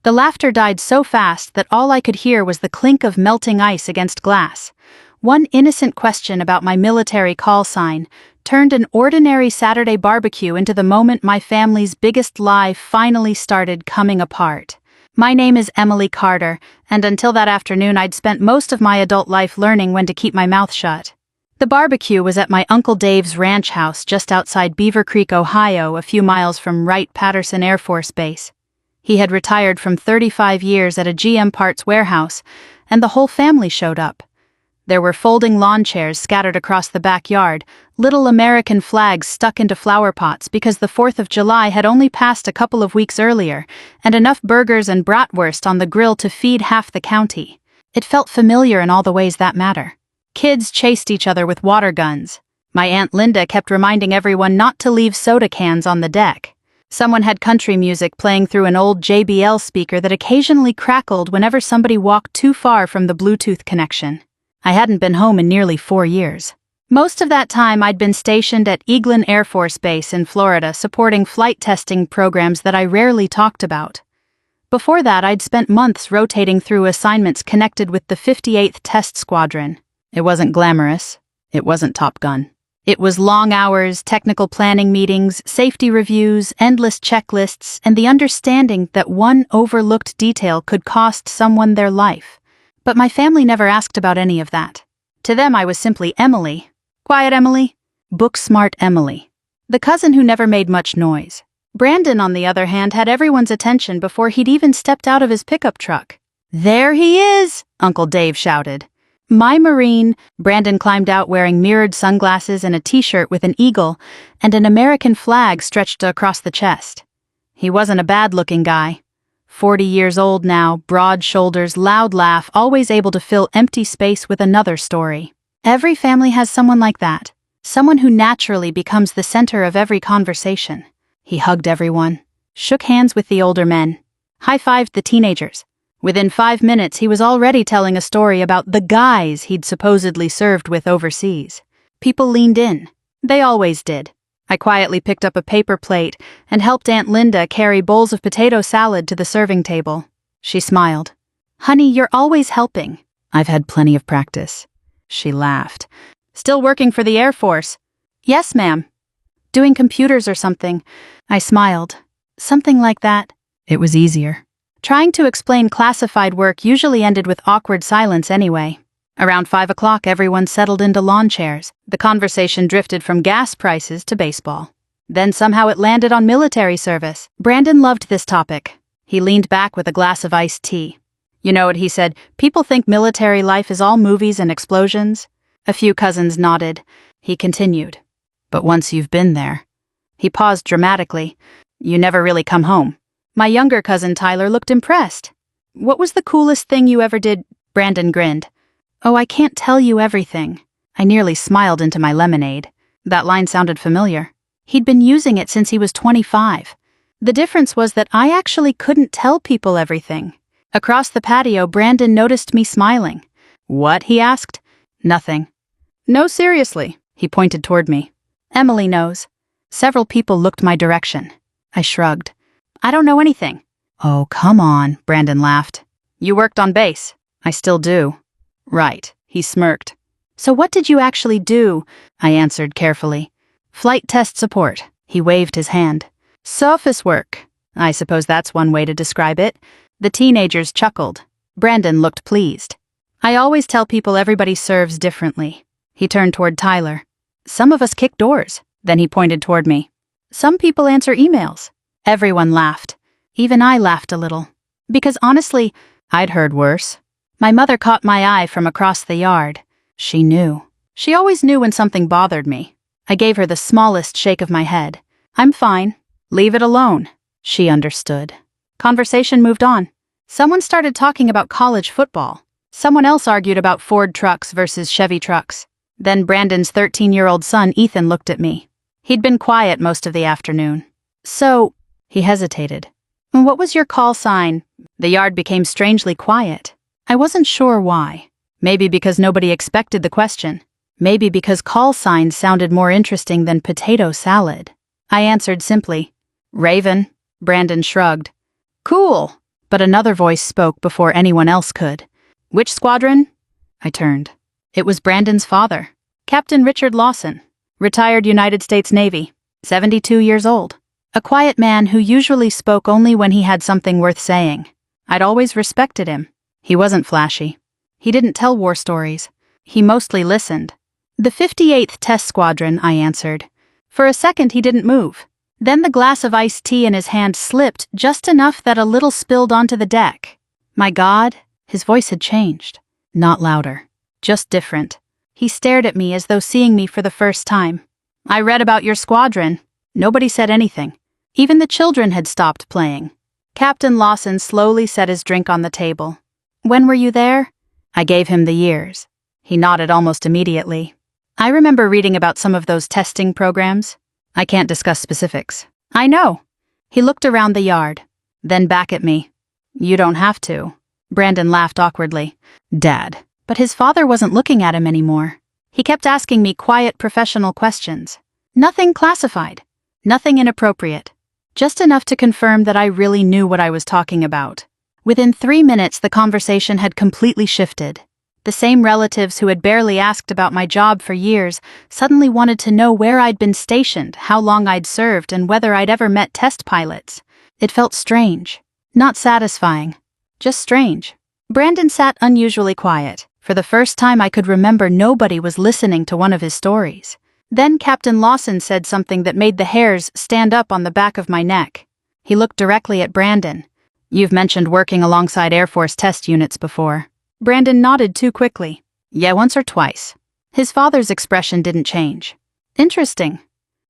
The laughter died so fast that all I could hear was the clink of melting ice against glass. One innocent question about my military call sign turned an ordinary Saturday barbecue into the moment my family's biggest lie finally started coming apart. My name is Emily Carter, and until that afternoon I'd spent most of my adult life learning when to keep my mouth shut. The barbecue was at my Uncle Dave's ranch house just outside Beaver Creek, Ohio, a few miles from Wright-Patterson Air Force Base. He had retired from 35 years at a GM parts warehouse, and the whole family showed up. There were folding lawn chairs scattered across the backyard, little American flags stuck into flower pots because the 4th of July had only passed a couple of weeks earlier, and enough burgers and bratwurst on the grill to feed half the county. It felt familiar in all the ways that matter. Kids chased each other with water guns. My Aunt Linda kept reminding everyone not to leave soda cans on the deck. Someone had country music playing through an old JBL speaker that occasionally crackled whenever somebody walked too far from the Bluetooth connection. I hadn't been home in nearly 4 years. Most of that time I'd been stationed at Eglin Air Force Base in Florida supporting flight testing programs that I rarely talked about. Before that, I'd spent months rotating through assignments connected with the 58th Test Squadron. It wasn't glamorous. It wasn't Top Gun. It was long hours, technical planning meetings, safety reviews, endless checklists, and the understanding that one overlooked detail could cost someone their life. But my family never asked about any of that. To them, I was simply Emily. Quiet Emily. Book-smart Emily. The cousin who never made much noise. Brandon, on the other hand, had everyone's attention before he'd even stepped out of his pickup truck. "There he is!" Uncle Dave shouted. My Marine, Brandon climbed out wearing mirrored sunglasses and a t-shirt with an eagle and an American flag stretched across the chest. He wasn't a bad-looking guy. 40 years old now, broad shoulders, loud laugh, always able to fill empty space with another story. Every family has someone like that. Someone who naturally becomes the center of every conversation. He hugged everyone, shook hands with the older men, high-fived the teenagers. Within 5 minutes, he was already telling a story about the guys he'd supposedly served with overseas. People leaned in. They always did. I quietly picked up a paper plate and helped Aunt Linda carry bowls of potato salad to the serving table. She smiled. "Honey, you're always helping." "I've had plenty of practice." She laughed. "Still working for the Air Force?" "Yes, ma'am." "Doing computers or something?" I smiled. "Something like that." It was easier. Trying to explain classified work usually ended with awkward silence anyway. Around 5 o'clock, everyone settled into lawn chairs. The conversation drifted from gas prices to baseball. Then somehow it landed on military service. Brandon loved this topic. He leaned back with a glass of iced tea. "You know what," he said, "people think military life is all movies and explosions." A few cousins nodded. He continued. "But once you've been there." He paused dramatically. "You never really come home." My younger cousin Tyler looked impressed. "What was the coolest thing you ever did?" Brandon grinned. "Oh, I can't tell you everything." I nearly smiled into my lemonade. That line sounded familiar. He'd been using it since he was 25. The difference was that I actually couldn't tell people everything. Across the patio, Brandon noticed me smiling. "What?" he asked. "Nothing." "No, seriously." He pointed toward me. "Emily knows." Several people looked my direction. I shrugged. "I don't know anything." "Oh, come on," Brandon laughed. "You worked on base." "I still do." "Right," he smirked. "So what did you actually do?" I answered carefully. "Flight test support." He waved his hand. "Surface work." I suppose that's one way to describe it. The teenagers chuckled. Brandon looked pleased. "I always tell people everybody serves differently." He turned toward Tyler. "Some of us kick doors." Then he pointed toward me. "Some people answer emails." Everyone laughed. Even I laughed a little. Because honestly, I'd heard worse. My mother caught my eye from across the yard. She knew. She always knew when something bothered me. I gave her the smallest shake of my head. "I'm fine. Leave it alone." She understood. Conversation moved on. Someone started talking about college football. Someone else argued about Ford trucks versus Chevy trucks. Then Brandon's 13-year-old son, Ethan, looked at me. He'd been quiet most of the afternoon. "So," he hesitated. "What was your call sign?" The yard became strangely quiet. I wasn't sure why. Maybe because nobody expected the question. Maybe because call signs sounded more interesting than potato salad. I answered simply. "Raven." Brandon shrugged. "Cool. But another voice spoke before anyone else could. "Which squadron?" I turned. It was Brandon's father, Captain Richard Lawson, retired United States Navy, 72 years old. A quiet man who usually spoke only when he had something worth saying. I'd always respected him. He wasn't flashy. He didn't tell war stories. He mostly listened. "The 58th Test Squadron," I answered. For a second he didn't move. Then the glass of iced tea in his hand slipped just enough that a little spilled onto the deck. My God, his voice had changed. Not louder, just different. He stared at me as though seeing me for the first time. "I read about your squadron." Nobody said anything. Even the children had stopped playing. Captain Lawson slowly set his drink on the table. "When were you there?" I gave him the years. He nodded almost immediately. "I remember reading about some of those testing programs. I can't discuss specifics." "I know." He looked around the yard, then back at me. "You don't have to." Brandon laughed awkwardly. "Dad." But his father wasn't looking at him anymore. He kept asking me quiet professional questions. Nothing classified. Nothing inappropriate. Just enough to confirm that I really knew what I was talking about. Within 3 minutes, the conversation had completely shifted. The same relatives who had barely asked about my job for years suddenly wanted to know where I'd been stationed, how long I'd served, and whether I'd ever met test pilots. It felt strange. Not satisfying. Just strange. Brandon sat unusually quiet. For the first time I could remember nobody was listening to one of his stories. Then Captain Lawson said something that made the hairs stand up on the back of my neck. He looked directly at Brandon. "You've mentioned working alongside Air Force test units before." Brandon nodded too quickly. "Yeah, once or twice." His father's expression didn't change. "Interesting."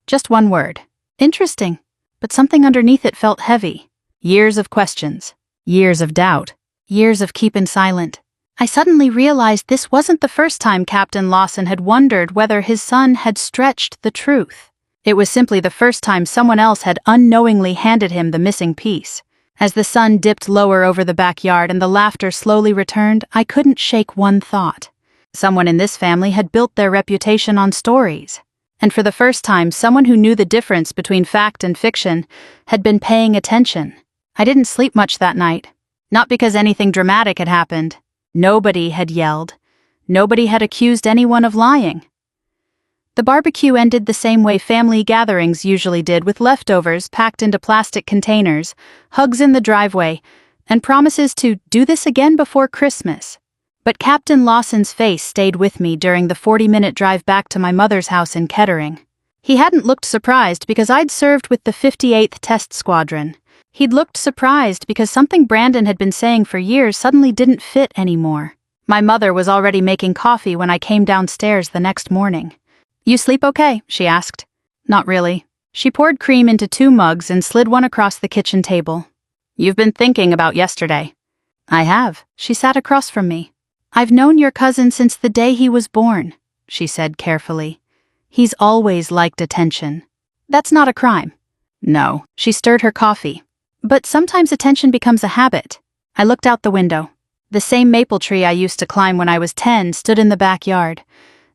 Just one word. Interesting. But something underneath it felt heavy. Years of questions. Years of doubt. Years of keeping silent. I suddenly realized this wasn't the first time Captain Lawson had wondered whether his son had stretched the truth. It was simply the first time someone else had unknowingly handed him the missing piece. As the sun dipped lower over the backyard and the laughter slowly returned, I couldn't shake one thought. Someone in this family had built their reputation on stories. And for the first time, someone who knew the difference between fact and fiction had been paying attention. I didn't sleep much that night. Not because anything dramatic had happened. Nobody had yelled. Nobody had accused anyone of lying. The barbecue ended the same way family gatherings usually did, with leftovers packed into plastic containers, hugs in the driveway, and promises to do this again before Christmas. But Captain Lawson's face stayed with me during the 40-minute drive back to my mother's house in Kettering. He hadn't looked surprised because I'd served with the 58th Test Squadron. He'd looked surprised because something Brandon had been saying for years suddenly didn't fit anymore. My mother was already making coffee when I came downstairs the next morning. "You sleep okay?" she asked. "Not really." She poured cream into 2 mugs and slid one across the kitchen table. "You've been thinking about yesterday." "I have." She sat across from me. "I've known your cousin since the day he was born," she said carefully. "He's always liked attention. That's not a crime." "No." She stirred her coffee. "But sometimes attention becomes a habit." I looked out the window. The same maple tree I used to climb when I was 10 stood in the backyard.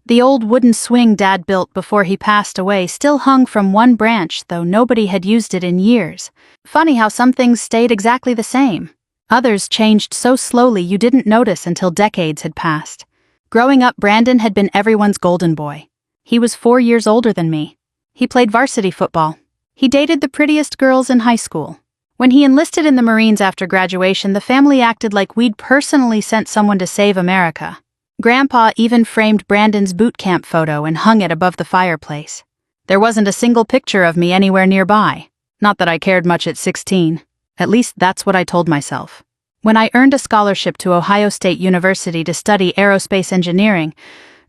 The old wooden swing Dad built before he passed away still hung from one branch, though nobody had used it in years. Funny how some things stayed exactly the same. Others changed so slowly you didn't notice until decades had passed. Growing up, Brandon had been everyone's golden boy. He was 4 years older than me. He played varsity football. He dated the prettiest girls in high school. When he enlisted in the Marines after graduation, the family acted like we'd personally sent someone to save America. Grandpa even framed Brandon's boot camp photo and hung it above the fireplace. There wasn't a single picture of me anywhere nearby. Not that I cared much at 16. At least that's what I told myself. When I earned a scholarship to Ohio State University to study aerospace engineering,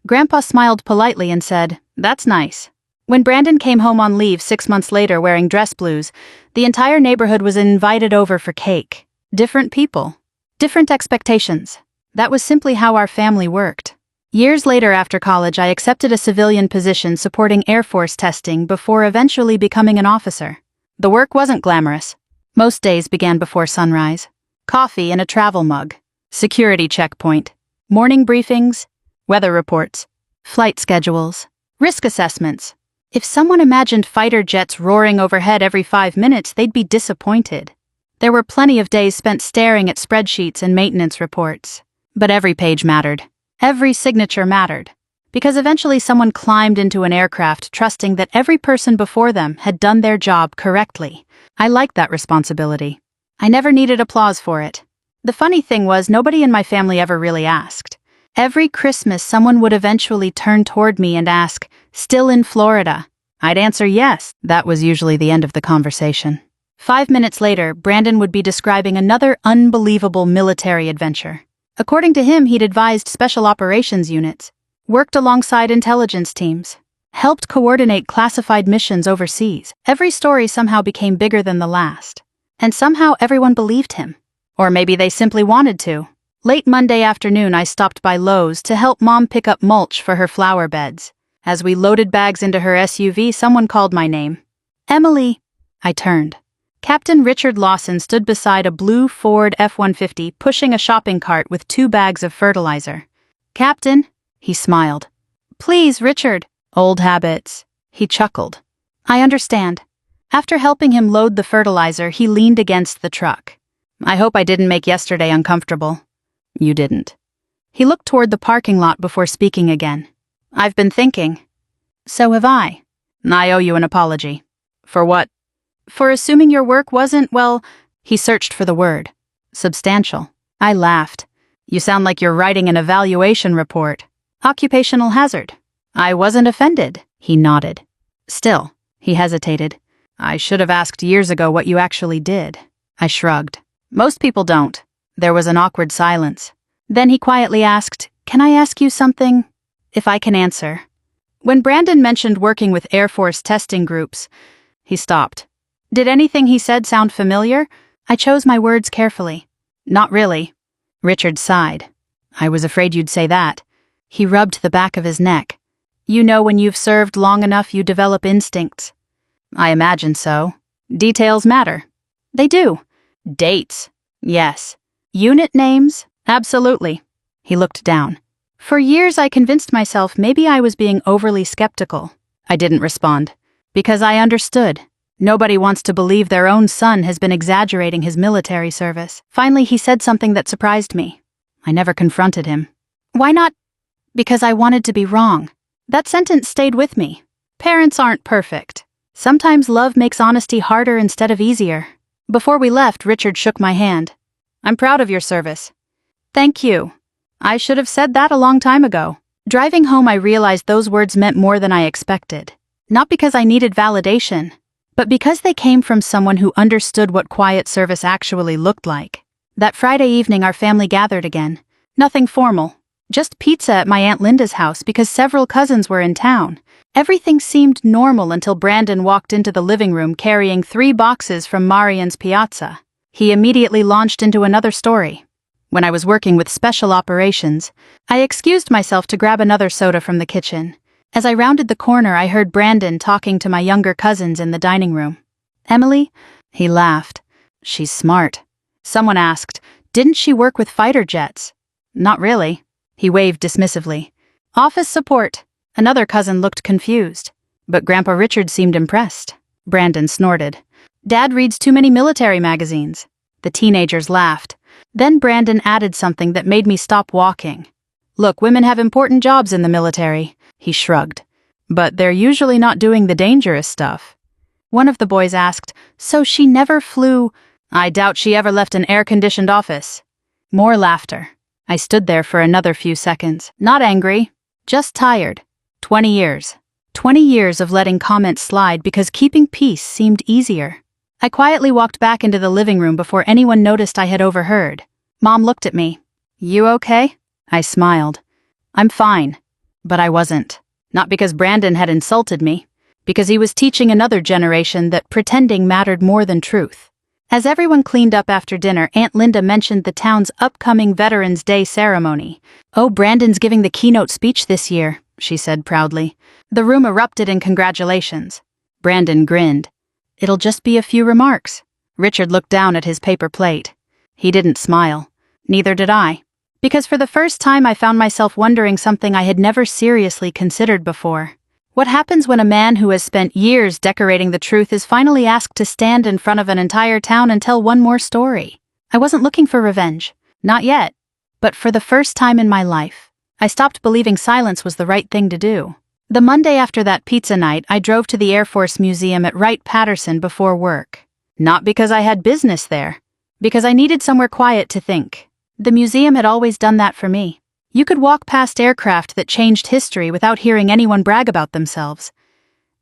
Grandpa smiled politely and said, "That's nice." When Brandon came home on leave 6 months later wearing dress blues, the entire neighborhood was invited over for cake. Different people. Different expectations. That was simply how our family worked. Years later after college, I accepted a civilian position supporting Air Force testing before eventually becoming an officer. The work wasn't glamorous. Most days began before sunrise. Coffee in a travel mug. Security checkpoint. Morning briefings. Weather reports. Flight schedules. Risk assessments. If someone imagined fighter jets roaring overhead every 5 minutes, they'd be disappointed. There were plenty of days spent staring at spreadsheets and maintenance reports. But every page mattered. Every signature mattered. Because eventually someone climbed into an aircraft trusting that every person before them had done their job correctly. I liked that responsibility. I never needed applause for it. The funny thing was, nobody in my family ever really asked. Every Christmas, someone would eventually turn toward me and ask, "Still in Florida?" I'd answer yes. That was usually the end of the conversation. 5 minutes later, Brandon would be describing another unbelievable military adventure. According to him, he'd advised special operations units, worked alongside intelligence teams, helped coordinate classified missions overseas. Every story somehow became bigger than the last. And somehow everyone believed him. Or maybe they simply wanted to. Late Monday afternoon, I stopped by Lowe's to help Mom pick up mulch for her flower beds. As we loaded bags into her SUV, someone called my name. "Emily." I turned. Captain Richard Lawson stood beside a blue Ford F-150 pushing a shopping cart with 2 bags of fertilizer. "Captain," he smiled. "Please, Richard." "Old habits." He chuckled. "I understand." After helping him load the fertilizer, he leaned against the truck. "I hope I didn't make yesterday uncomfortable." "You didn't." He looked toward the parking lot before speaking again. "I've been thinking." "So have I." "I owe you an apology." "For what?" "For assuming your work wasn't, well," he searched for the word, "substantial." I laughed. "You sound like you're writing an evaluation report." "Occupational hazard." "I wasn't offended." He nodded. "Still," he hesitated, "I should have asked years ago what you actually did." I shrugged. "Most people don't." There was an awkward silence. Then he quietly asked, "Can I ask you something?" "If I can answer." When Brandon mentioned working with Air Force testing groups, he stopped. Did anything he said sound familiar? I chose my words carefully. "Not really." Richard sighed. "I was afraid you'd say that." He rubbed the back of his neck. "You know, when you've served long enough, you develop instincts." "I imagine so. Details matter." "They do." "Dates." "Yes." "Unit names?" "Absolutely." He looked down. "For years I convinced myself maybe I was being overly skeptical." I didn't respond. Because I understood. Nobody wants to believe their own son has been exaggerating his military service. Finally, he said something that surprised me. I never confronted him. "Why not?" "Because I wanted to be wrong." That sentence stayed with me. Parents aren't perfect. Sometimes love makes honesty harder instead of easier. Before we left, Richard shook my hand. "I'm proud of your service." "Thank you." I should have said that a long time ago. Driving home, I realized those words meant more than I expected. Not because I needed validation, but because they came from someone who understood what quiet service actually looked like. That Friday evening, our family gathered again. Nothing formal. Just pizza at my Aunt Linda's house because several cousins were in town. Everything seemed normal until Brandon walked into the living room carrying 3 boxes from Marian's piazza. He immediately launched into another story. When I was working with special operations, I excused myself to grab another soda from the kitchen. As I rounded the corner, I heard Brandon talking to my younger cousins in the dining room. "Emily?" He laughed. "She's smart." Someone asked, "Didn't she work with fighter jets?" "Not really." He waved dismissively. "Office support." Another cousin looked confused. But Grandpa Richard seemed impressed. Brandon snorted. "Dad reads too many military magazines." The teenagers laughed. Then Brandon added something that made me stop walking. "Look, women have important jobs in the military." He shrugged. "But they're usually not doing the dangerous stuff." One of the boys asked, "So she never flew?" "I doubt she ever left an air-conditioned office." More laughter. I stood there for another few seconds, not angry, just tired. 20 years. 20 years of letting comments slide because keeping peace seemed easier. I quietly walked back into the living room before anyone noticed I had overheard. Mom looked at me. "You okay?" I smiled. "I'm fine." But I wasn't. Not because Brandon had insulted me. Because he was teaching another generation that pretending mattered more than truth. As everyone cleaned up after dinner, Aunt Linda mentioned the town's upcoming Veterans Day ceremony. "Oh, Brandon's giving the keynote speech this year," she said proudly. The room erupted in congratulations. Brandon grinned. "It'll just be a few remarks." Richard looked down at his paper plate. He didn't smile. Neither did I. Because for the first time I found myself wondering something I had never seriously considered before. What happens when a man who has spent years decorating the truth is finally asked to stand in front of an entire town and tell one more story? I wasn't looking for revenge. Not yet. But for the first time in my life, I stopped believing silence was the right thing to do. The Monday after that pizza night, I drove to the Air Force Museum at Wright-Patterson before work. Not because I had business there, because I needed somewhere quiet to think. The museum had always done that for me. You could walk past aircraft that changed history without hearing anyone brag about themselves.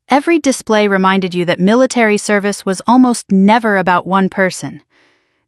Every display reminded you that military service was almost never about one person.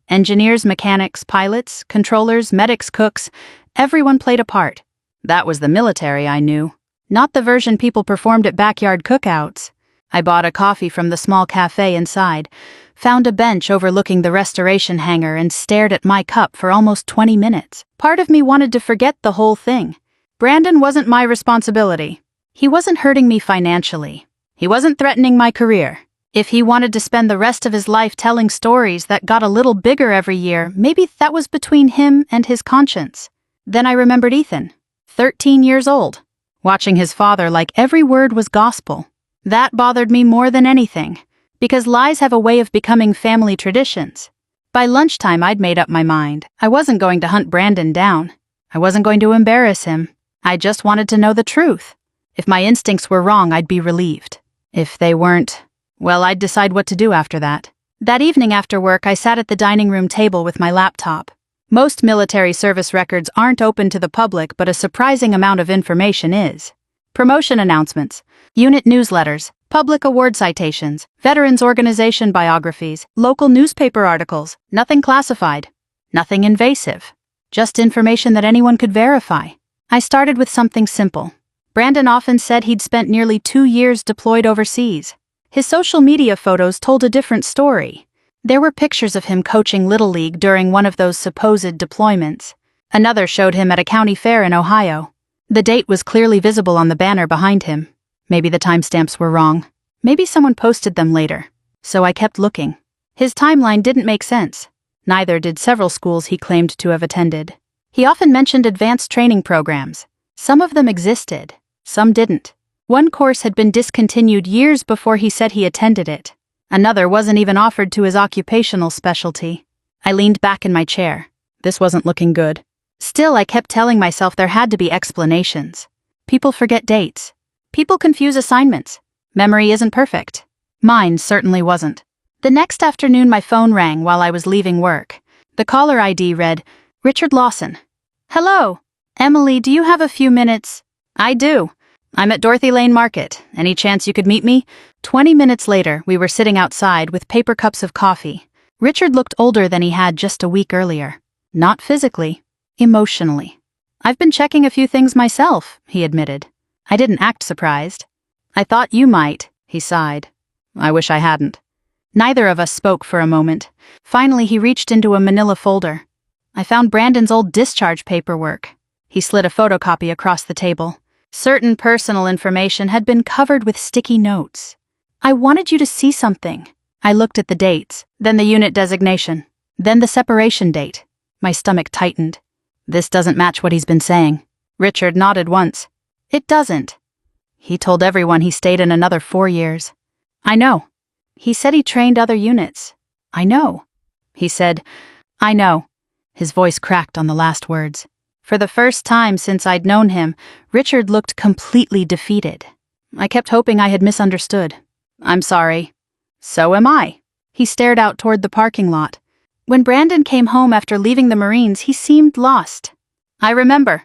Engineers, mechanics, pilots, controllers, medics, cooks, everyone played a part. That was the military I knew, not the version people performed at backyard cookouts. I bought a coffee from the small cafe inside, found a bench overlooking the restoration hangar and stared at my cup for almost 20 minutes. Part of me wanted to forget the whole thing. Brandon wasn't my responsibility. He wasn't hurting me financially. He wasn't threatening my career. If he wanted to spend the rest of his life telling stories that got a little bigger every year, maybe that was between him and his conscience. Then I remembered Ethan, 13 years old, watching his father like every word was gospel. That bothered me more than anything, because lies have a way of becoming family traditions. By lunchtime, I'd made up my mind. I wasn't going to hunt Brandon down. I wasn't going to embarrass him. I just wanted to know the truth. If my instincts were wrong, I'd be relieved. If they weren't, well, I'd decide what to do after that. That evening after work, I sat at the dining room table with my laptop. Most military service records aren't open to the public, but a surprising amount of information is. Promotion announcements, unit newsletters, public award citations, veterans organization biographies, local newspaper articles, nothing classified, nothing invasive, just information that anyone could verify. I started with something simple. Brandon often said he'd spent nearly 2 years deployed overseas. His social media photos told a different story. There were pictures of him coaching Little League during one of those supposed deployments. Another showed him at a county fair in Ohio. The date was clearly visible on the banner behind him. Maybe the timestamps were wrong. Maybe someone posted them later. So I kept looking. His timeline didn't make sense. Neither did several schools he claimed to have attended. He often mentioned advanced training programs. Some of them existed, some didn't. One course had been discontinued years before he said he attended it. Another wasn't even offered to his occupational specialty. I leaned back in my chair. This wasn't looking good. Still, I kept telling myself there had to be explanations. People forget dates. People confuse assignments. Memory isn't perfect. Mine certainly wasn't. The next afternoon, my phone rang while I was leaving work. The caller ID read, Richard Lawson. Hello. Emily, do you have a few minutes? I do. I'm at Dorothy Lane Market. Any chance you could meet me? 20 minutes later, we were sitting outside with paper cups of coffee. Richard looked older than he had just a week earlier. Not physically, emotionally. I've been checking a few things myself, he admitted. I didn't act surprised. I thought you might, he sighed. I wish I hadn't. Neither of us spoke for a moment. Finally, he reached into a manila folder. I found Brandon's old discharge paperwork. He slid a photocopy across the table. Certain personal information had been covered with sticky notes. I wanted you to see something. I looked at the dates, then the unit designation, then the separation date. My stomach tightened. This doesn't match what he's been saying. Richard nodded once. It doesn't. He told everyone he stayed in another 4 years. I know. He said he trained other units. I know. He said, I know. His voice cracked on the last words. For the first time since I'd known him, Richard looked completely defeated. I kept hoping I had misunderstood. I'm sorry. So am I. He stared out toward the parking lot. When Brandon came home after leaving the Marines, he seemed lost. I remember.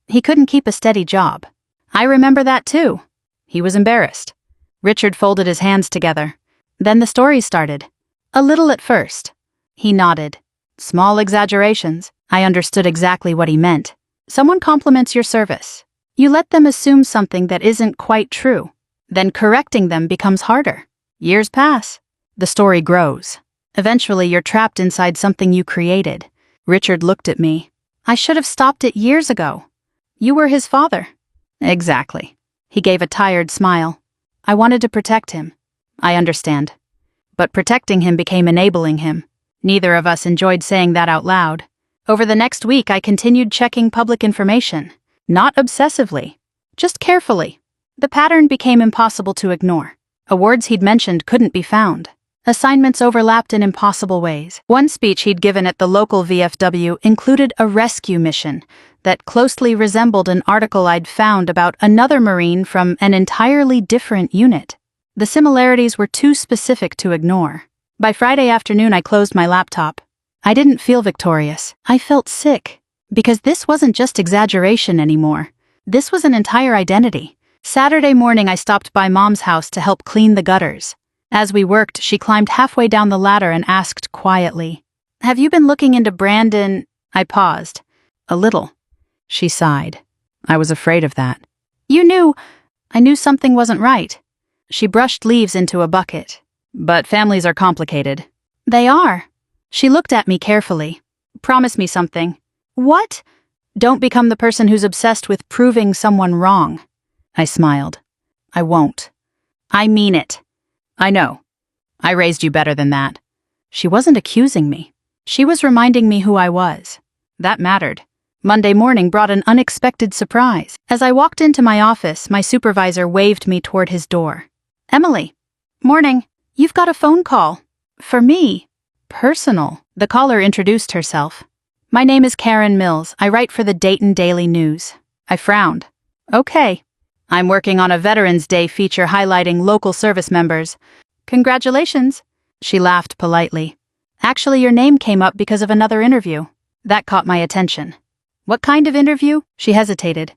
He couldn't keep a steady job. I remember that too. He was embarrassed. Richard folded his hands together. Then the story started. A little at first. He nodded. Small exaggerations. I understood exactly what he meant. Someone compliments your service. You let them assume something that isn't quite true. Then correcting them becomes harder. Years pass. The story grows. Eventually, you're trapped inside something you created. Richard looked at me. I should have stopped it years ago. You were his father. Exactly. He gave a tired smile. I wanted to protect him. I understand. But protecting him became enabling him. Neither of us enjoyed saying that out loud. Over the next week, I continued checking public information. Not obsessively. Just carefully. The pattern became impossible to ignore. Awards he'd mentioned couldn't be found. Assignments overlapped in impossible ways. One speech he'd given at the local VFW included a rescue mission that closely resembled an article I'd found about another Marine from an entirely different unit. The similarities were too specific to ignore. By Friday afternoon, I closed my laptop. I didn't feel victorious. I felt sick. Because this wasn't just exaggeration anymore. This was an entire identity. Saturday morning, I stopped by Mom's house to help clean the gutters. As we worked, she climbed halfway down the ladder and asked quietly, "Have you been looking into Brandon?" I paused. "A little." She sighed. "I was afraid of that." "You knew." "I knew something wasn't right." She brushed leaves into a bucket. "But families are complicated." "They are." She looked at me carefully. "Promise me something." "What?" "Don't become the person who's obsessed with proving someone wrong." I smiled. "I won't." "I mean it." "I know. I raised you better than that." She wasn't accusing me. She was reminding me who I was. That mattered. Monday morning brought an unexpected surprise. As I walked into my office, my supervisor waved me toward his door. "Emily." "Morning. You've got a phone call." "For me." "Personal." The caller introduced herself. "My name is Karen Mills. I write for the Dayton Daily News." I frowned. "Okay. I'm working on a Veterans Day feature highlighting local service members." "Congratulations." She laughed politely. "Actually, your name came up because of another interview." That caught my attention. "What kind of interview?" She hesitated.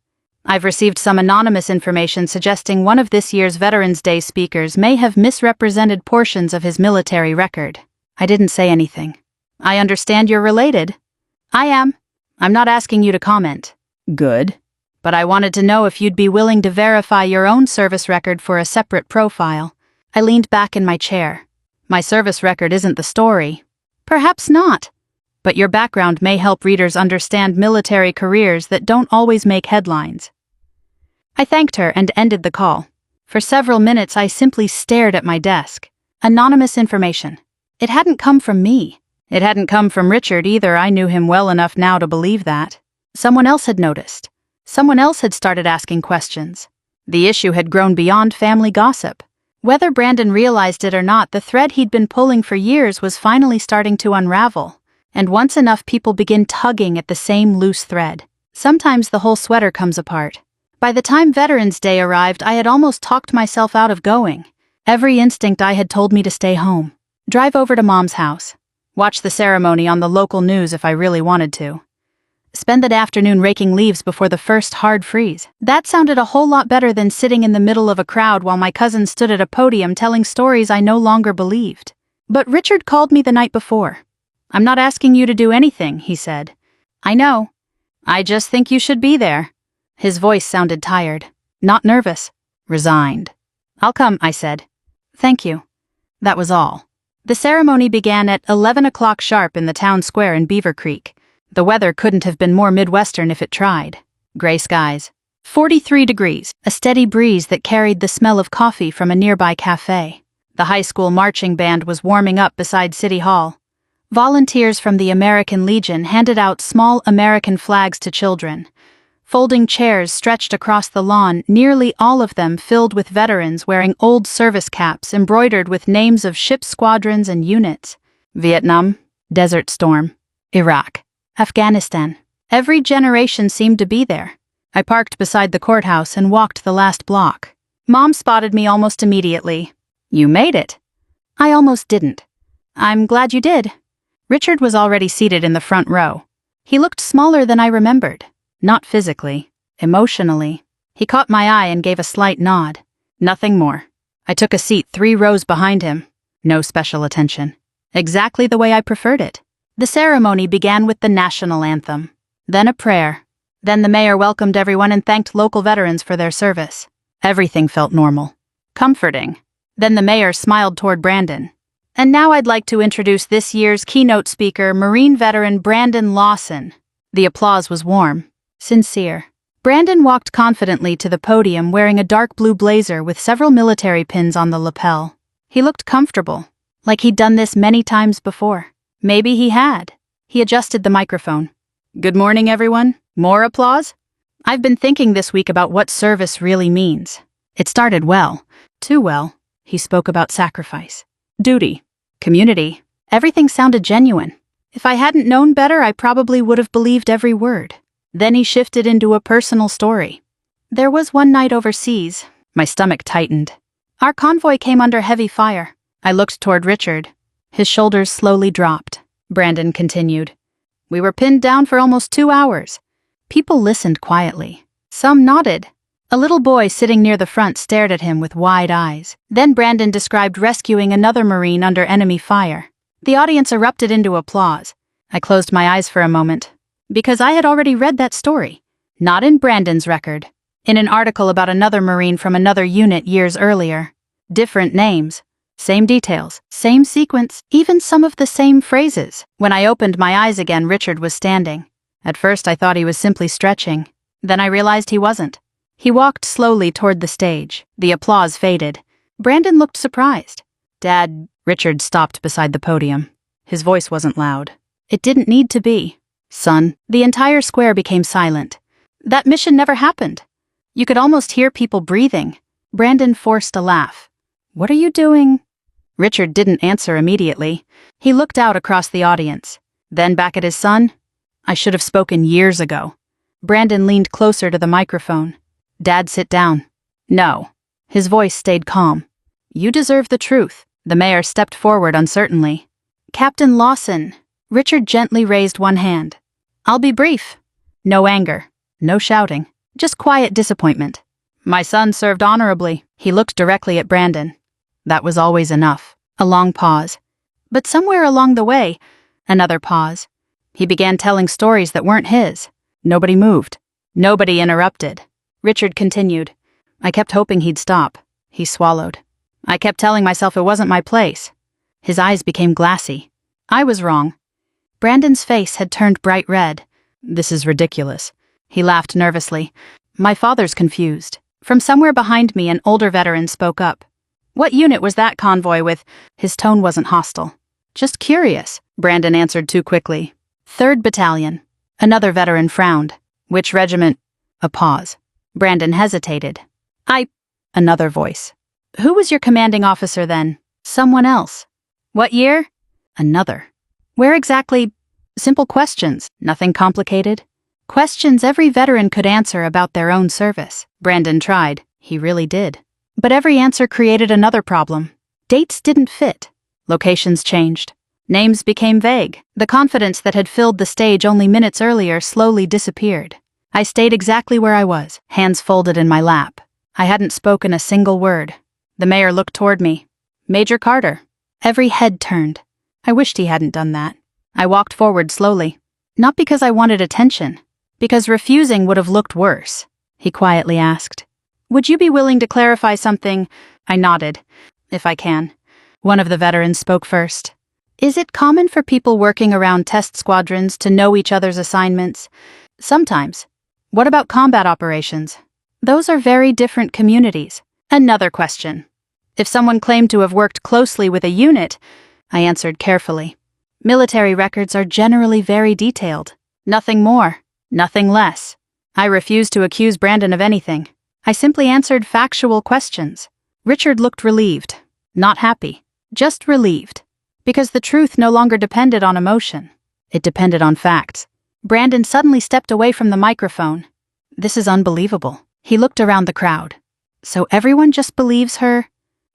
"I've received some anonymous information suggesting one of this year's Veterans Day speakers may have misrepresented portions of his military record." I didn't say anything. "I understand you're related." "I am." "I'm not asking you to comment." "Good. But I wanted to know if you'd be willing to verify your own service record for a separate profile." I leaned back in my chair. "My service record isn't the story." "Perhaps not." "But your background may help readers understand military careers that don't always make headlines." I thanked her and ended the call. For several minutes I simply stared at my desk. Anonymous information. It hadn't come from me. It hadn't come from Richard either. I knew him well enough now to believe that. Someone else had noticed. Someone else had started asking questions. The issue had grown beyond family gossip. Whether Brandon realized it or not, the thread he'd been pulling for years was finally starting to unravel. And once enough people begin tugging at the same loose thread, sometimes the whole sweater comes apart. By the time Veterans Day arrived, I had almost talked myself out of going. Every instinct I had told me to stay home. Drive over to Mom's house. Watch the ceremony on the local news if I really wanted to. Spend that afternoon raking leaves before the first hard freeze. That sounded a whole lot better than sitting in the middle of a crowd while my cousin stood at a podium telling stories I no longer believed. But Richard called me the night before. "I'm not asking you to do anything," he said. "I know. I just think you should be there." His voice sounded tired, not nervous, resigned. "I'll come," I said. "Thank you." That was all. The ceremony began at 11 o'clock sharp in the town square in Beaver Creek. The weather couldn't have been more Midwestern if it tried. Gray skies. 43 degrees, a steady breeze that carried the smell of coffee from a nearby cafe. The high school marching band was warming up beside City Hall. Volunteers from the American Legion handed out small American flags to children. Folding chairs stretched across the lawn, nearly all of them filled with veterans wearing old service caps embroidered with names of ship squadrons and units. Vietnam, Desert Storm, Iraq, Afghanistan. Every generation seemed to be there. I parked beside the courthouse and walked the last block. Mom spotted me almost immediately. "You made it." I almost didn't. "I'm glad you did." Richard was already seated in the front row. He looked smaller than I remembered. Not physically, emotionally. He caught my eye and gave a slight nod. Nothing more. I took a seat 3 rows behind him. No special attention. Exactly the way I preferred it. The ceremony began with the national anthem. Then a prayer. Then the mayor welcomed everyone and thanked local veterans for their service. Everything felt normal. Comforting. Then the mayor smiled toward Brandon. "And now I'd like to introduce this year's keynote speaker, Marine veteran Brandon Lawson." The applause was warm. Sincere. Brandon walked confidently to the podium wearing a dark blue blazer with several military pins on the lapel. He looked comfortable, like he'd done this many times before. Maybe he had. He adjusted the microphone. "Good morning, everyone. More applause?" I've been thinking this week about what service really means. It started well. Too well. He spoke about sacrifice, duty, community. Everything sounded genuine. If I hadn't known better, I probably would have believed every word. Then he shifted into a personal story. There was one night overseas. My stomach tightened. Our convoy came under heavy fire. I looked toward Richard. His shoulders slowly dropped. Brandon continued. We were pinned down for almost 2 hours. People listened quietly. Some nodded. A little boy sitting near the front stared at him with wide eyes. Then Brandon described rescuing another Marine under enemy fire. The audience erupted into applause. I closed my eyes for a moment, because I had already read that story. Not in Brandon's record. In an article about another Marine from another unit years earlier. Different names. Same details, same sequence, even some of the same phrases. When I opened my eyes again, Richard was standing. At first I thought he was simply stretching. Then I realized he wasn't. He walked slowly toward the stage. The applause faded. Brandon looked surprised. Dad, Richard stopped beside the podium. His voice wasn't loud. It didn't need to be. Son, the entire square became silent. That mission never happened. You could almost hear people breathing. Brandon forced a laugh. What are you doing? Richard didn't answer immediately. He looked out across the audience. Then back at his son. I should have spoken years ago. Brandon leaned closer to the microphone. Dad, sit down. No. His voice stayed calm. You deserve the truth. The mayor stepped forward uncertainly. Captain Lawson. Richard gently raised one hand. I'll be brief. No anger. No shouting. Just quiet disappointment. My son served honorably. He looked directly at Brandon. That was always enough. A long pause. But somewhere along the way, another pause. He began telling stories that weren't his. Nobody moved. Nobody interrupted. Richard continued. I kept hoping he'd stop. He swallowed. I kept telling myself it wasn't my place. His eyes became glassy. I was wrong. Brandon's face had turned bright red. This is ridiculous. He laughed nervously. My father's confused. From somewhere behind me, an older veteran spoke up. What unit was that convoy with? His tone wasn't hostile. Just curious, Brandon answered too quickly. 3rd Battalion. Another veteran frowned. Which regiment? A pause. Brandon hesitated. Another voice. Who was your commanding officer then? Someone else. What year? Another. Where exactly? Simple questions, nothing complicated. Questions every veteran could answer about their own service. Brandon tried. He really did. But every answer created another problem. Dates didn't fit. Locations changed. Names became vague. The confidence that had filled the stage only minutes earlier slowly disappeared. I stayed exactly where I was, hands folded in my lap. I hadn't spoken a single word. The mayor looked toward me. Major Carter. Every head turned. I wished he hadn't done that. I walked forward slowly. Not because I wanted attention. Because refusing would have looked worse. He quietly asked. Would you be willing to clarify something? I nodded. If I can. One of the veterans spoke first. Is it common for people working around test squadrons to know each other's assignments? Sometimes. What about combat operations? Those are very different communities. Another question. If someone claimed to have worked closely with a unit, I answered carefully. Military records are generally very detailed. Nothing more, nothing less. I refused to accuse Brandon of anything. I simply answered factual questions. Richard looked relieved. Not happy. Just relieved. Because the truth no longer depended on emotion. It depended on facts. Brandon suddenly stepped away from the microphone. This is unbelievable. He looked around the crowd. So everyone just believes her?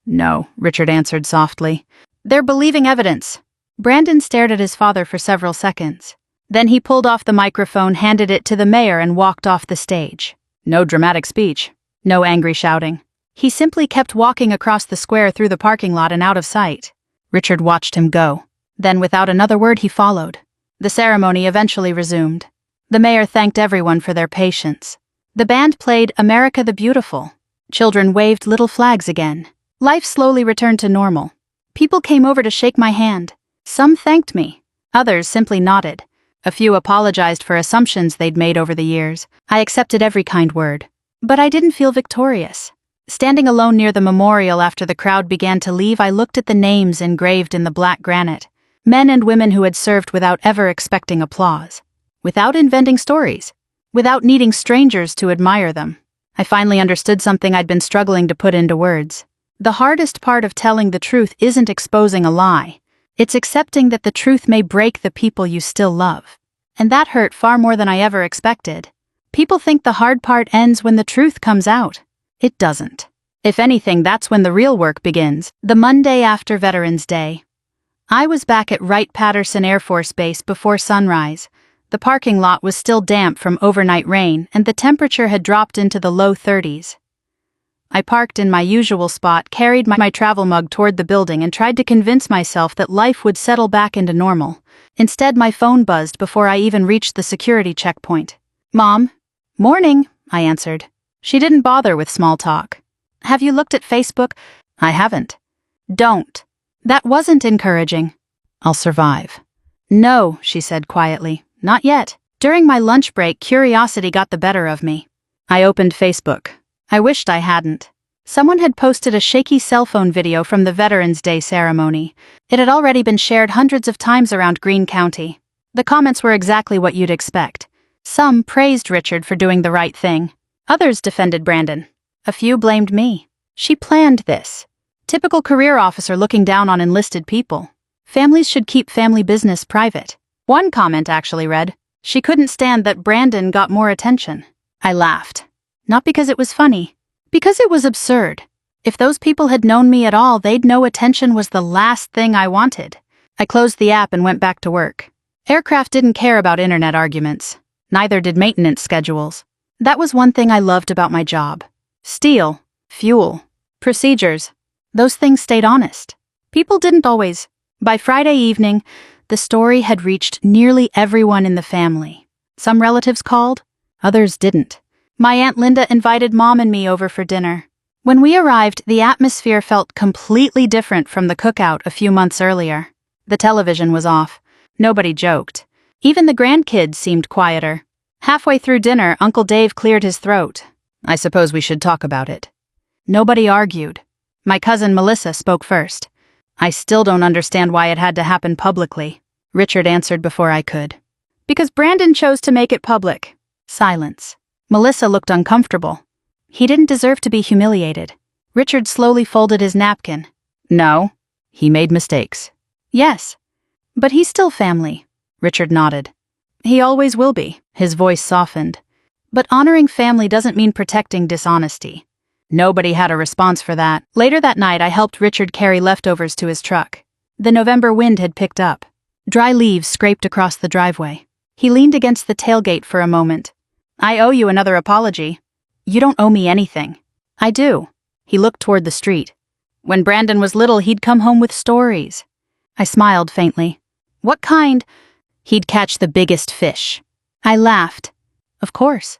No, Richard answered softly. They're believing evidence. Brandon stared at his father for several seconds. Then he pulled off the microphone, handed it to the mayor, and walked off the stage. No dramatic speech. No angry shouting. He simply kept walking across the square through the parking lot and out of sight. Richard watched him go. Then without another word he followed. The ceremony eventually resumed. The mayor thanked everyone for their patience. The band played America the Beautiful. Children waved little flags again. Life slowly returned to normal. People came over to shake my hand. Some thanked me. Others simply nodded. A few apologized for assumptions they'd made over the years. I accepted every kind word. But I didn't feel victorious. Standing alone near the memorial after the crowd began to leave, I looked at the names engraved in the black granite. Men and women who had served without ever expecting applause. Without inventing stories. Without needing strangers to admire them. I finally understood something I'd been struggling to put into words. The hardest part of telling the truth isn't exposing a lie. It's accepting that the truth may break the people you still love. And that hurt far more than I ever expected. People think the hard part ends when the truth comes out. It doesn't. If anything, that's when the real work begins, the Monday after Veterans Day. I was back at Wright-Patterson Air Force Base before sunrise. The parking lot was still damp from overnight rain, and the temperature had dropped into the low 30s. I parked in my usual spot, carried my travel mug toward the building, and tried to convince myself that life would settle back into normal. Instead, my phone buzzed before I even reached the security checkpoint. "Mom?" "Morning," I answered. She didn't bother with small talk. "Have you looked at Facebook?" "I haven't." "Don't." That wasn't encouraging. "I'll survive." "No," she said quietly. "Not yet." During my lunch break, curiosity got the better of me. I opened Facebook. I wished I hadn't. Someone had posted a shaky cell phone video from the Veterans Day ceremony. It had already been shared hundreds of times around Greene County. The comments were exactly what you'd expect. Some praised Richard for doing the right thing. Others defended Brandon. A few blamed me. She planned this. Typical career officer looking down on enlisted people. Families should keep family business private. One comment actually read, "She couldn't stand that Brandon got more attention." I laughed. Not because it was funny. Because it was absurd. If those people had known me at all, they'd know attention was the last thing I wanted. I closed the app and went back to work. Aircraft didn't care about internet arguments. Neither did maintenance schedules. That was one thing I loved about my job. Steel, fuel, procedures. Those things stayed honest. People didn't always. By Friday evening, the story had reached nearly everyone in the family. Some relatives called, others didn't. My Aunt Linda invited Mom and me over for dinner. When we arrived, the atmosphere felt completely different from the cookout a few months earlier. The television was off. Nobody joked. Even the grandkids seemed quieter. Halfway through dinner, Uncle Dave cleared his throat. "I suppose we should talk about it." Nobody argued. My cousin Melissa spoke first. "I still don't understand why it had to happen publicly," Richard answered before I could. "Because Brandon chose to make it public." Silence. Melissa looked uncomfortable. He didn't deserve to be humiliated. Richard slowly folded his napkin. "No, he made mistakes." "Yes, but he's still family." Richard nodded. "He always will be." His voice softened. "But honoring family doesn't mean protecting dishonesty." Nobody had a response for that. Later that night, I helped Richard carry leftovers to his truck. The November wind had picked up. Dry leaves scraped across the driveway. He leaned against the tailgate for a moment. "I owe you another apology." "You don't owe me anything." "I do." He looked toward the street. "When Brandon was little, he'd come home with stories." I smiled faintly. "What kind?" "He'd catch the biggest fish." I laughed. "Of course."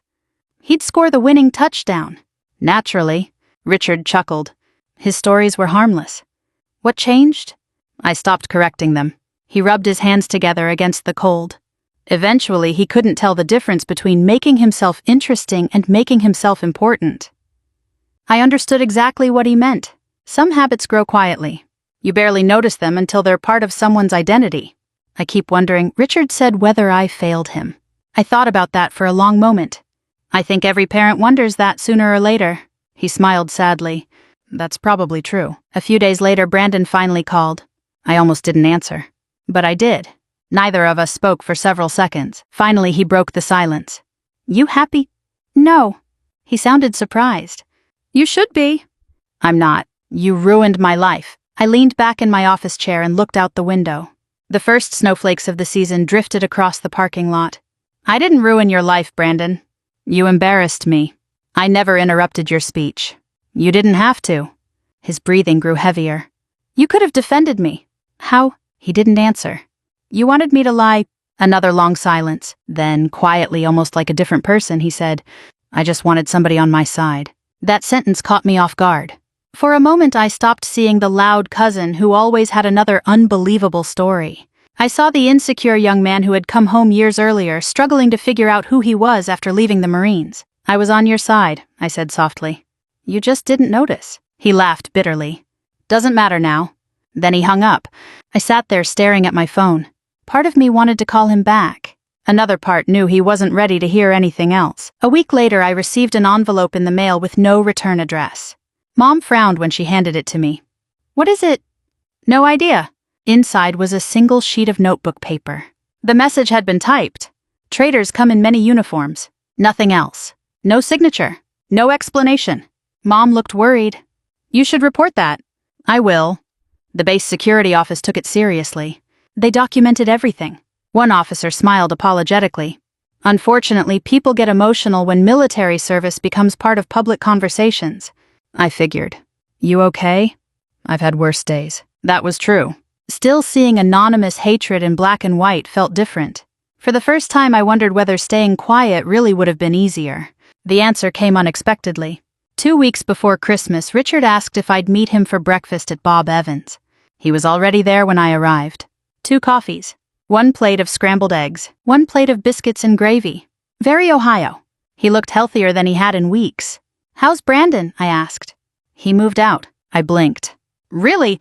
"He'd score the winning touchdown." "Naturally." Richard chuckled. His stories were harmless. "What changed?" I stopped correcting them. He rubbed his hands together against the cold. Eventually, he couldn't tell the difference between making himself interesting and making himself important. I understood exactly what he meant. Some habits grow quietly. You barely notice them until they're part of someone's identity. I keep wondering, Richard said whether I failed him. I thought about that for a long moment. I think every parent wonders that sooner or later. He smiled sadly. That's probably true. A few days later, Brandon finally called. I almost didn't answer. But I did. Neither of us spoke for several seconds. Finally, he broke the silence. "You happy?" "No." He sounded surprised. "You should be." "I'm not. You ruined my life." I leaned back in my office chair and looked out the window. The first snowflakes of the season drifted across the parking lot. "I didn't ruin your life, Brandon. You embarrassed me. I never interrupted your speech. You didn't have to." His breathing grew heavier. "You could have defended me." "How?" He didn't answer. "You wanted me to lie." Another long silence. Then, quietly, almost like a different person, he said, "I just wanted somebody on my side." That sentence caught me off guard. For a moment, I stopped seeing the loud cousin who always had another unbelievable story. I saw the insecure young man who had come home years earlier, struggling to figure out who he was after leaving the Marines. "I was on your side," I said softly. "You just didn't notice." He laughed bitterly. "Doesn't matter now." Then he hung up. I sat there staring at my phone. Part of me wanted to call him back. Another part knew he wasn't ready to hear anything else. A week later, I received an envelope in the mail with no return address. Mom frowned when she handed it to me. "What is it?" "No idea." Inside was a single sheet of notebook paper. The message had been typed. "Traitors come in many uniforms." Nothing else. No signature. No explanation. Mom looked worried. "You should report that." "I will." The base security office took it seriously. They documented everything. One officer smiled apologetically. "Unfortunately, people get emotional when military service becomes part of public conversations." I figured. "You okay?" "I've had worse days." That was true. Still, seeing anonymous hatred in black and white felt different. For the first time, I wondered whether staying quiet really would have been easier. The answer came unexpectedly. 2 weeks before Christmas, Richard asked if I'd meet him for breakfast at Bob Evans'. He was already there when I arrived. 2 coffees. 1 plate of scrambled eggs. 1 plate of biscuits and gravy. Very Ohio. He looked healthier than he had in weeks. "How's Brandon?" I asked. "He moved out." I blinked. "Really?"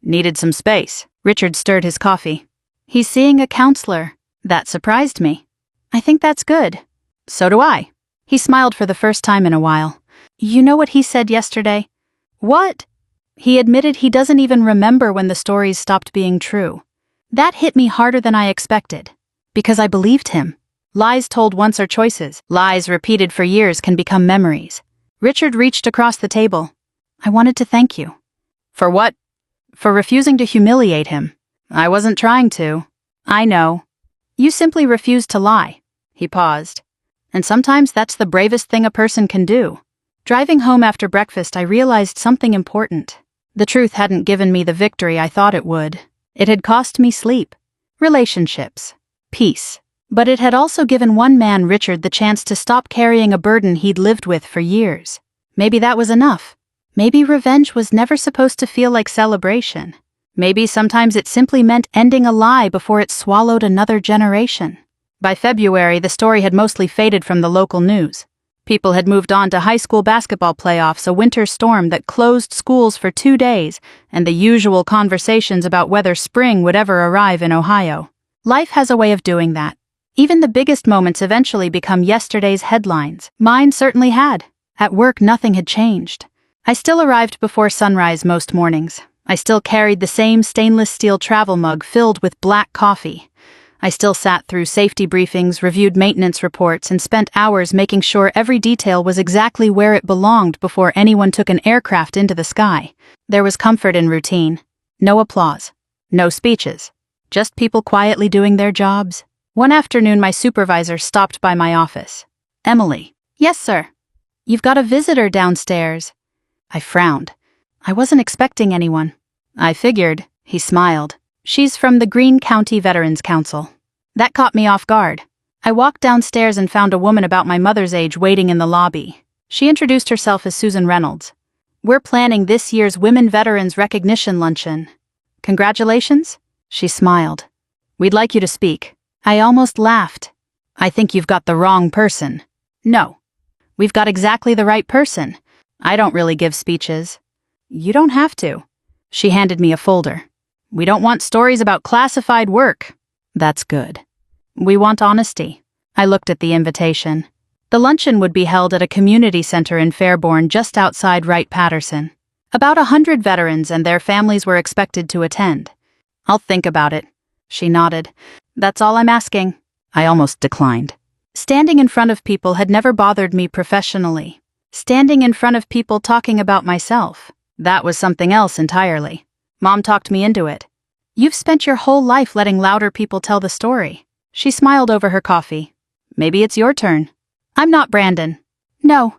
"Needed some space." Richard stirred his coffee. "He's seeing a counselor." That surprised me. "I think that's good." "So do I." He smiled for the first time in a while. "You know what he said yesterday?" "What?" "He admitted he doesn't even remember when the stories stopped being true." That hit me harder than I expected. Because I believed him. Lies told once are choices. Lies repeated for years can become memories. Richard reached across the table. "I wanted to thank you." "For what?" "For refusing to humiliate him." "I wasn't trying to." "I know. You simply refused to lie." He paused. "And sometimes that's the bravest thing a person can do." Driving home after breakfast, I realized something important. The truth hadn't given me the victory I thought it would. It had cost me sleep, relationships, peace. But it had also given one man, Richard, the chance to stop carrying a burden he'd lived with for years. Maybe that was enough. Maybe revenge was never supposed to feel like celebration. Maybe sometimes it simply meant ending a lie before it swallowed another generation. By February, the story had mostly faded from the local news. People had moved on to high school basketball playoffs, a winter storm that closed schools for 2 days, and the usual conversations about whether spring would ever arrive in Ohio. Life has a way of doing that. Even the biggest moments eventually become yesterday's headlines. Mine certainly had. At work, nothing had changed. I still arrived before sunrise most mornings. I still carried the same stainless steel travel mug filled with black coffee. I still sat through safety briefings, reviewed maintenance reports, and spent hours making sure every detail was exactly where it belonged before anyone took an aircraft into the sky. There was comfort in routine. No applause. No speeches. Just people quietly doing their jobs. One afternoon, my supervisor stopped by my office. "Emily." "Yes, sir." "You've got a visitor downstairs." I frowned. I wasn't expecting anyone. "I figured," he smiled. "She's from the Greene County Veterans Council." That caught me off guard. I walked downstairs and found a woman about my mother's age waiting in the lobby. She introduced herself as Susan Reynolds. "We're planning this year's Women Veterans Recognition Luncheon." "Congratulations?" She smiled. "We'd like you to speak." I almost laughed. "I think you've got the wrong person." "No. We've got exactly the right person. I don't really give speeches." "You don't have to." She handed me a folder. "We don't want stories about classified work." "That's good." "We want honesty." I looked at the invitation. The luncheon would be held at a community center in Fairborn just outside Wright-Patterson. About 100 veterans and their families were expected to attend. "I'll think about it." She nodded. "That's all I'm asking." I almost declined. Standing in front of people had never bothered me professionally. Standing in front of people talking about myself, that was something else entirely. Mom talked me into it. "You've spent your whole life letting louder people tell the story." She smiled over her coffee. "Maybe it's your turn." "I'm not Brandon." "No."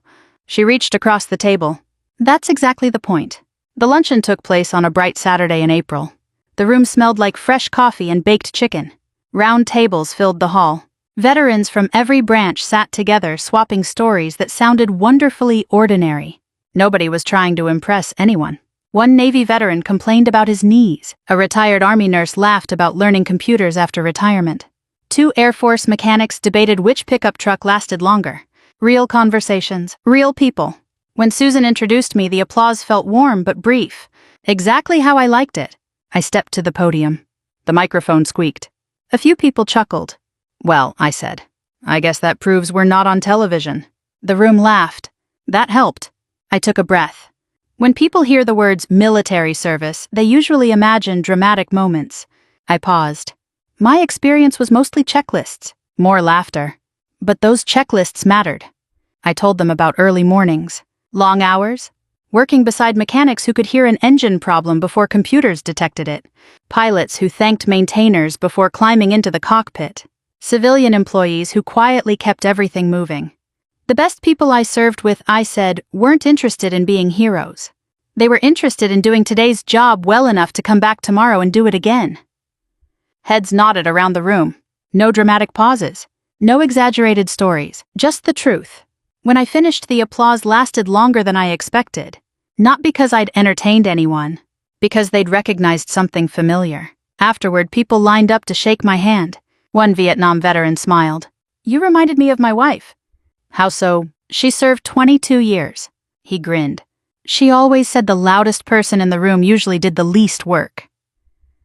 She reached across the table. "That's exactly the point." The luncheon took place on a bright Saturday in April. The room smelled like fresh coffee and baked chicken. Round tables filled the hall. Veterans from every branch sat together, swapping stories that sounded wonderfully ordinary. Nobody was trying to impress anyone. One Navy veteran complained about his knees. A retired Army nurse laughed about learning computers after retirement. 2 Air Force mechanics debated which pickup truck lasted longer. Real conversations, real people. When Susan introduced me, the applause felt warm but brief. Exactly how I liked it. I stepped to the podium. The microphone squeaked. A few people chuckled. Well, I said. I guess that proves we're not on television. The room laughed. That helped. I took a breath. When people hear the words military service, they usually imagine dramatic moments. I paused. My experience was mostly checklists, more laughter. But those checklists mattered. I told them about early mornings, long hours, working beside mechanics who could hear an engine problem before computers detected it, pilots who thanked maintainers before climbing into the cockpit, civilian employees who quietly kept everything moving. The best people I served with, I said, weren't interested in being heroes. They were interested in doing today's job well enough to come back tomorrow and do it again. Heads nodded around the room. No dramatic pauses. No exaggerated stories. Just the truth. When I finished, the applause lasted longer than I expected. Not because I'd entertained anyone. Because they'd recognized something familiar. Afterward, people lined up to shake my hand. One Vietnam veteran smiled. You reminded me of my wife. How so? She served 22 years. He grinned. She always said the loudest person in the room usually did the least work.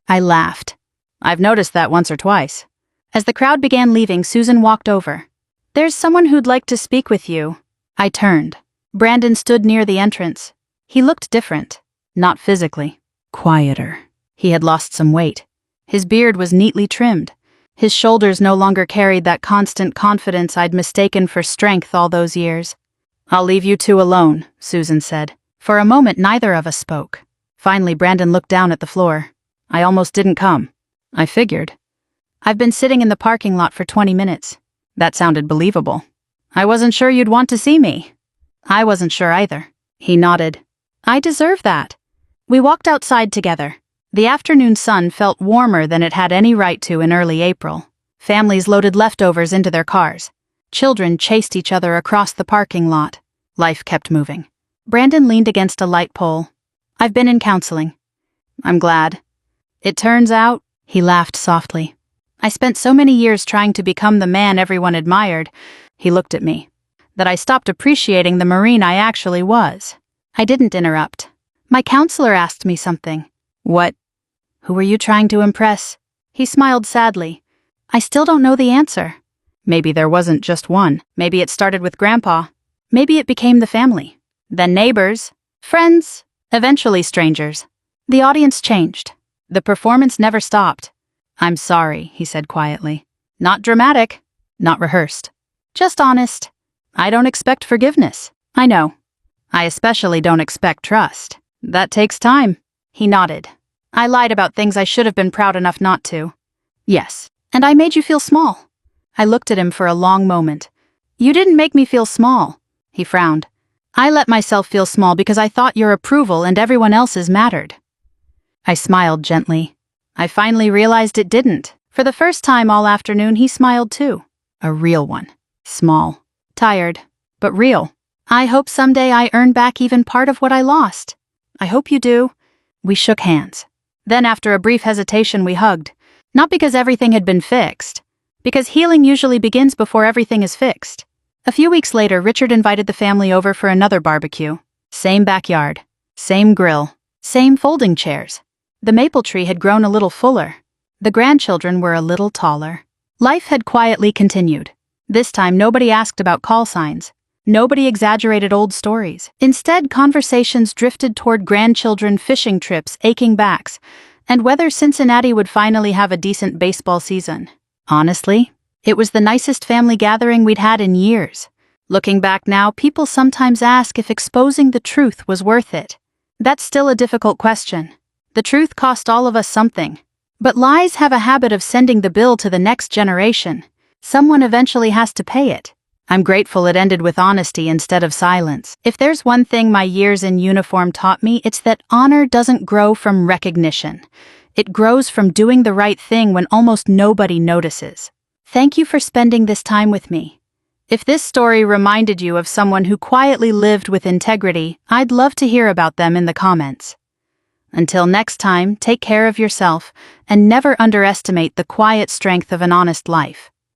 I laughed. I've noticed that once or twice. As the crowd began leaving, Susan walked over. There's someone who'd like to speak with you. I turned. Brandon stood near the entrance. He looked different. Not physically. Quieter. He had lost some weight. His beard was neatly trimmed. His shoulders no longer carried that constant confidence I'd mistaken for strength all those years. I'll leave you two alone, Susan said. For a moment, neither of us spoke. Finally, Brandon looked down at the floor. I almost didn't come. I figured. I've been sitting in the parking lot for 20 minutes. That sounded believable. I wasn't sure you'd want to see me. I wasn't sure either. He nodded. I deserve that. We walked outside together. The afternoon sun felt warmer than it had any right to in early April. Families loaded leftovers into their cars. Children chased each other across the parking lot. Life kept moving. Brandon leaned against a light pole. I've been in counseling. I'm glad. It turns out, he laughed softly. I spent so many years trying to become the man everyone admired, he looked at me, that I stopped appreciating the Marine I actually was. I didn't interrupt. My counselor asked me something. What? Who were you trying to impress? He smiled sadly. I still don't know the answer. Maybe there wasn't just one. Maybe it started with Grandpa. Maybe it became the family. Then neighbors, friends, eventually strangers. The audience changed. The performance never stopped. I'm sorry, he said quietly. Not dramatic, not rehearsed. Just honest. I don't expect forgiveness. I know. I especially don't expect trust. That takes time. He nodded. I lied about things I should have been proud enough not to. Yes, and I made you feel small. I looked at him for a long moment. You didn't make me feel small. He frowned. I let myself feel small because I thought your approval and everyone else's mattered. I smiled gently. I finally realized it didn't. For the first time all afternoon, he smiled too. A real one. Small. Tired. But real. I hope someday I earn back even part of what I lost. I hope you do. We shook hands. Then after a brief hesitation, we hugged. Not because everything had been fixed. Because healing usually begins before everything is fixed. A few weeks later, Richard invited the family over for another barbecue. Same backyard. Same grill. Same folding chairs. The maple tree had grown a little fuller. The grandchildren were a little taller. Life had quietly continued. This time, nobody asked about call signs. Nobody exaggerated old stories. Instead, conversations drifted toward grandchildren, fishing trips, aching backs, and whether Cincinnati would finally have a decent baseball season. Honestly, it was the nicest family gathering we'd had in years. Looking back now, people sometimes ask if exposing the truth was worth it. That's still a difficult question. The truth cost all of us something. But lies have a habit of sending the bill to the next generation. Someone eventually has to pay it. I'm grateful it ended with honesty instead of silence. If there's one thing my years in uniform taught me, it's that honor doesn't grow from recognition. It grows from doing the right thing when almost nobody notices. Thank you for spending this time with me. If this story reminded you of someone who quietly lived with integrity, I'd love to hear about them in the comments. Until next time, take care of yourself and never underestimate the quiet strength of an honest life.